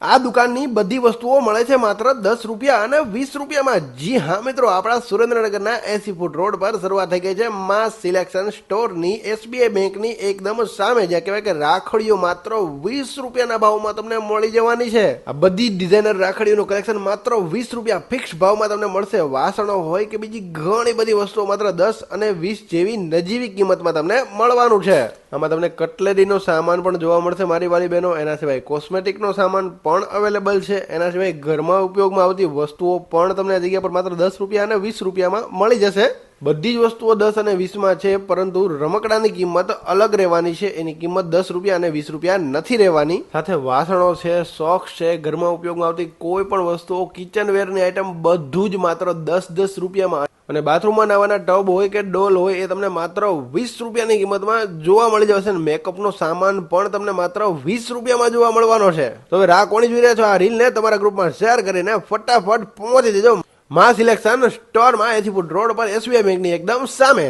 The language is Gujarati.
આ દુકાનની બધી વસ્તુઓ મળે છે માત્ર 10 રૂપિયા અને 20 રૂપિયામાં। જી હા મિત્રો, આપણા સુરેન્દ્રનગરના 80 ફૂટ રોડ પર શરૂઆત થઈ ગઈ છે માસ સિલેક્શન સ્ટોરની એસબીઆઈ બેંકની એકદમ સામે, જ્યાં કહેવાય કે રાખડીઓ માત્ર 20 રૂપિયાના ભાવમાં તમને મળી જવાની છે। આ બધી ડિઝાઇનર રાખડીઓનું કલેક્શન માત્ર 20 રૂપિયા ફિક્સ ભાવમાં તમને મળશે। વાસણો હોય કે બીજી ઘણી બધી વસ્તુઓ માત્ર 10 અને 20 જેવી નજીવી કિંમતમાં તમને મળવાનું છે। આમાં તમને કટલેરીનો સામાન પણ જોવા મળશે મારી વાલી બહેનો, એના સિવાય કોસ્મેટિકનો સામાન પણ અવેલેબલ છે। એના સિવાય ઘરમાં ઉપયોગમાં આવતી વસ્તુઓ પણ તમને આ જગ્યા પર માત્ર 10 રૂપિયા અને 20 રૂપિયામાં મળી જશે। બધી જ વસ્તુઓ 10 અને 20માં છે, પરંતુ રમકડાની કિંમત અલગ રહેવાની છે। એની કિંમત 10 રૂપિયા અને 20 રૂપિયા નથી રહેવાની। સાથે વાસણો છે, સોક્સ છે, ઘરમાં ઉપયોગમાં આવતી કોઈ પણ વસ્તુઓ, કિચનવેરની આઈટમ બધું જ માત્ર 10-10 રૂપિયામાં, અને બાથરૂમમાં નાવાના ટબ હોય કે ડોલ હોય એ તમને માત્ર 20 રૂપિયાની કિંમતમાં જોવા મળી જશે। મેકઅપનો સામાન પણ તમને માત્ર 20 રૂપિયામાં જોવા મળવાનો છે। તો હવે રાહ કોની જોઈ રહ્યા છો? આ રીલને તમારા ગ્રુપમાં શેર કરીને ફટાફટ પહોંચી દેજો માસ સિલેક્શન સ્ટોરમાં 80 ફૂટ રોડ પર એસબીઆઈ બેંકની એકદમ સામે।